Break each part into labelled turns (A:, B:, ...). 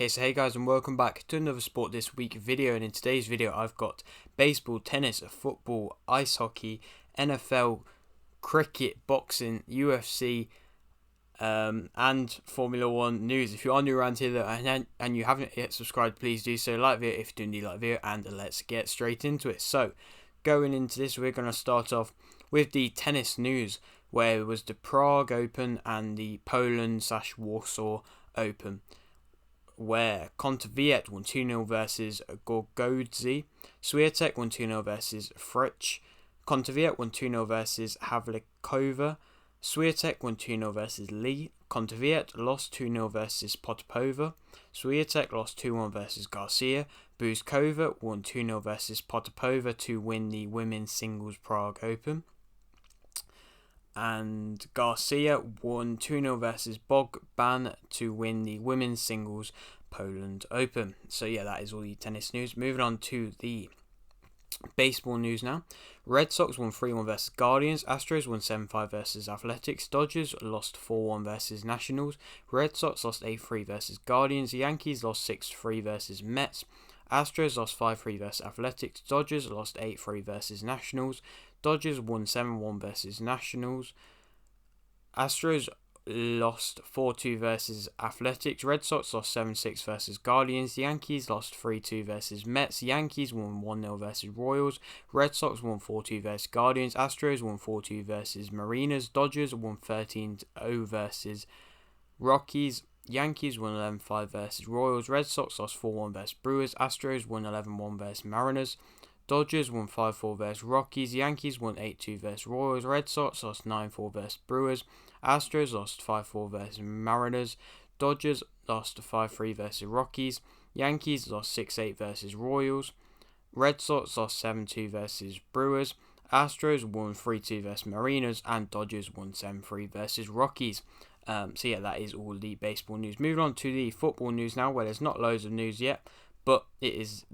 A: Okay, so hey guys, and welcome back to another Sport This Week video. And in today's video I've got baseball, tennis, football, ice hockey, NFL, cricket, boxing, UFC, and Formula 1 news. If you are new around here and you haven't yet subscribed, please do so. Like the video if you do need like the video, and let's get straight into it. So going into this, we're going to start off with the tennis news, where it was the Prague Open and the Poland/Warsaw Open, where Kontaviet won 2-0 versus Gorgodze, Swiatek won 2-0 versus Frech, Kontaviet won 2-0 versus Havlikova, Swiatek won 2-0 versus Lee, Kontaviet lost 2-0 versus Potapova, Swiatek lost 2-1 versus Garcia, Buzkova won 2-0 versus Potapova to win the women's singles Prague Open, and Garcia won 2-0 versus Bogban to win the women's singles Poland Open. So yeah, that is all the tennis news. Moving on to the baseball news now. Red Sox won 3-1 versus Guardians. Astros won 7-5 versus Athletics. Dodgers lost 4-1 versus Nationals. Red Sox lost 8-3 versus Guardians. Yankees lost 6-3 versus Mets. Astros lost 5-3 versus Athletics. Dodgers lost 8-3 versus Nationals. Dodgers won 7-1 versus Nationals. Astros lost 4-2 versus Athletics. Red Sox lost 7-6 versus Guardians. Yankees lost 3-2 versus Mets. Yankees won 1-0 versus Royals. Red Sox won 4-2 versus Guardians. Astros won 4-2 versus Mariners. Dodgers won 13-0 versus Rockies. Yankees won 11-5 versus Royals. Red Sox lost 4-1 versus Brewers. Astros won 11-1 versus Mariners. Dodgers won 5-4 versus Rockies. Yankees won 8-2 versus Royals. Red Sox lost 9-4 versus Brewers. Astros lost 5-4 versus Mariners. Dodgers lost 5-3 versus Rockies. Yankees lost 6-8 versus Royals. Red Sox lost 7-2 versus Brewers. Astros won 3-2 versus Mariners. And Dodgers won 7-3 versus Rockies. So yeah, that is all the baseball news. Moving on to the football news now, where there's not loads of news yet, but it is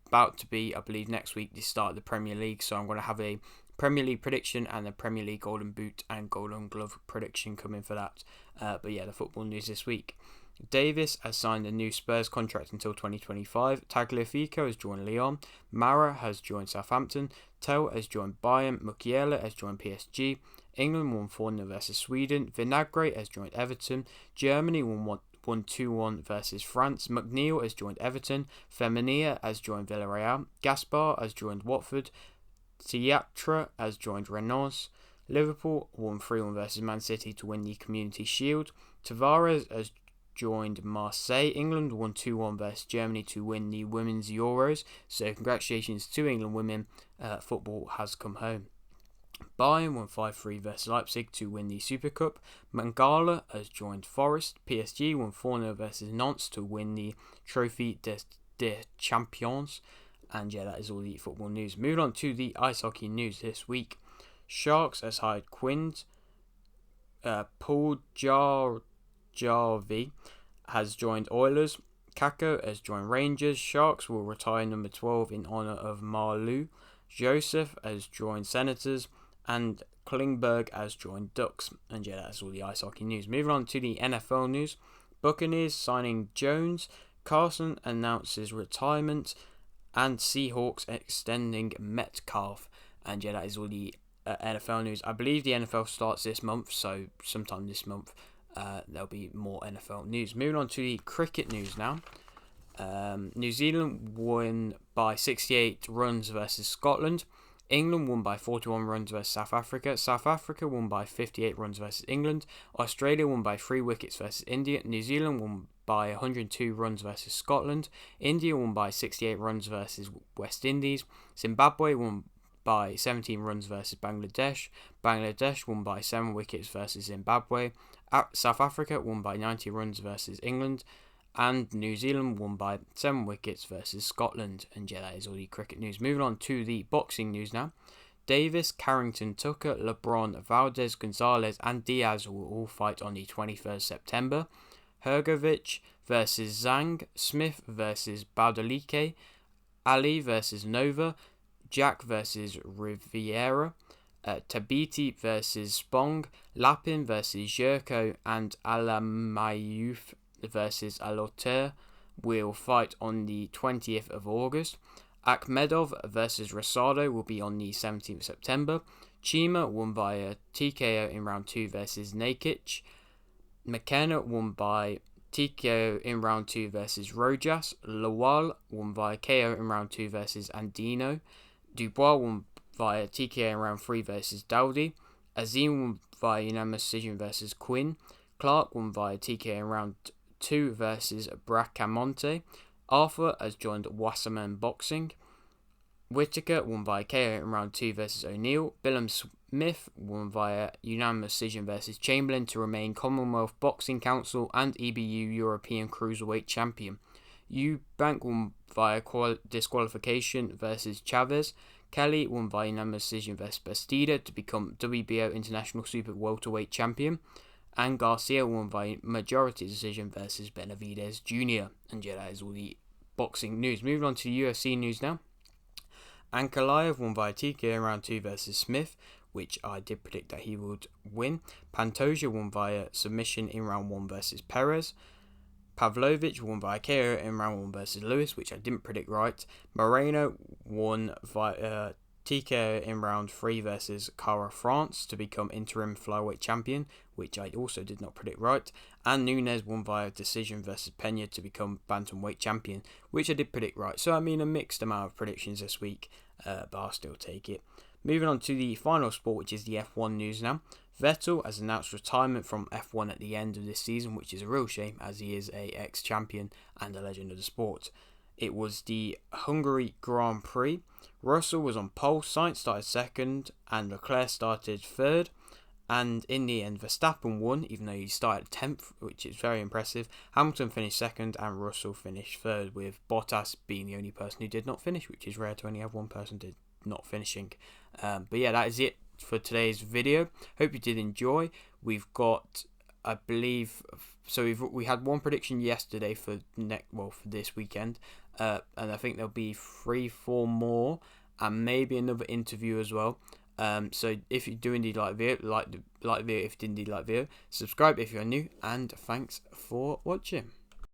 A: about to be, I believe, next week the start of the Premier League. So I'm going to have a Premier League prediction and the Premier League Golden Boot and Golden Glove prediction coming for that. But yeah, the football news this week. Davis has signed a new Spurs contract until 2025. Tagliafico has joined Lyon. Mara has joined Southampton. Tell has joined Bayern. Mukiele has joined PSG. England won 4-0 versus Sweden. Vinagre has joined Everton. Germany won 2-1 versus France. McNeil has joined Everton. Femenia has joined Villarreal. Gaspar has joined Watford. Tiatra has joined Rennes. Liverpool won 3-1 versus Man City to win the Community Shield. Tavares has joined Marseille. England won 2-1 versus Germany to win the Women's Euros. So congratulations to England women. Football has come home. Bayern won 5-3 versus Leipzig to win the Super Cup. Mangala has joined Forest. PSG won 4-0 versus Nantes to win the Trophée des Champions. And yeah, that is all the football news. Moving on to the ice hockey news this week. Sharks has hired Quins. Paul Jarvi has joined Oilers. Kako has joined Rangers. Sharks will retire number 12 in honour of Marleau. Joseph has joined Senators. And Klingberg has joined Ducks. And yeah, that's all the ice hockey news. Moving on to the NFL news. Buccaneers signing Jones. Carson announces retirement. And Seahawks extending Metcalf. And yeah, that is all the NFL news. I believe the NFL starts this month, so sometime this month there'll be more NFL news. Moving on to the cricket news now. New Zealand won by 68 runs versus Scotland. England won by 41 runs versus South Africa. South Africa won by 58 runs versus England. Australia won by 3 wickets versus India. New Zealand won by 102 runs versus Scotland. India won by 68 runs versus West Indies. Zimbabwe won by 17 runs versus Bangladesh. Bangladesh won by 7 wickets versus Zimbabwe. South Africa won by 90 runs versus England. And New Zealand won by 7 wickets versus Scotland. And yeah, that is all the cricket news. Moving on to the boxing news now. Davis, Carrington, Tucker, LeBron, Valdez, Gonzalez and Diaz will all fight on the 21st September. Hergovich versus Zhang. Smith versus Baudelike. Ali versus Nova. Jack versus Riviera. Tabiti versus Spong. Lapin versus Jurko. And Alamayouf versus Aloter. will fight on the 20th of August. Akhmedov versus Rosado will be on the 17th of September. Chima won via TKO in round 2 versus Nakic. McKenna won by TKO in round 2 versus Rojas. Lawal won via KO in round 2 versus Andino. Dubois won via TKO in round 3 versus Dowdy. Azim won via unanimous decision versus Quinn. Clark won via TKO in round 2 versus Bracamonte. Arthur has joined Wasserman Boxing. Whitaker won via KO in round 2 versus O'Neill. Billum Smith won via unanimous decision versus Chamberlain to remain Commonwealth Boxing Council and EBU European Cruiserweight Champion. Eubank won via disqualification versus Chavez. Kelly won via unanimous decision versus Bastida to become WBO International Super Welterweight Champion. And Garcia won via majority decision versus Benavidez Jr. And yeah, that is all the boxing news. Moving on to the UFC news now. Ankalaev won via TKO in round 2 versus Smith, which I did predict that he would win. Pantoja won via submission in round 1 versus Perez. Pavlovich won via KO in round 1 versus Lewis, which I didn't predict right. Moreno won via TKO in round 3 versus Cara France to become interim flyweight champion, which I also did not predict right. And Nunes won via decision versus Pena to become bantamweight champion, which I did predict right. So I mean a mixed amount of predictions this week, but I'll still take it. Moving on to the final sport, which is the F1 news now. Vettel has announced retirement from F1 at the end of this season, which is a real shame as he is a ex-champion and a legend of the sport. It was the Hungary Grand Prix. Russell was on pole, Sainz started second, and Leclerc started third. And in the end, Verstappen won, even though he started 10th, which is very impressive. Hamilton finished second, and Russell finished third, with Bottas being the only person who did not finish, which is rare to only have one person did not finishing. But yeah, that is it for today's video. Hope you did enjoy. We've got, I believe, so we had one prediction yesterday for this weekend, and I think there'll be 3-4 more, and maybe another interview as well. So if you do indeed like the video, like the video if you did indeed like the video, subscribe if you're new, and thanks for watching.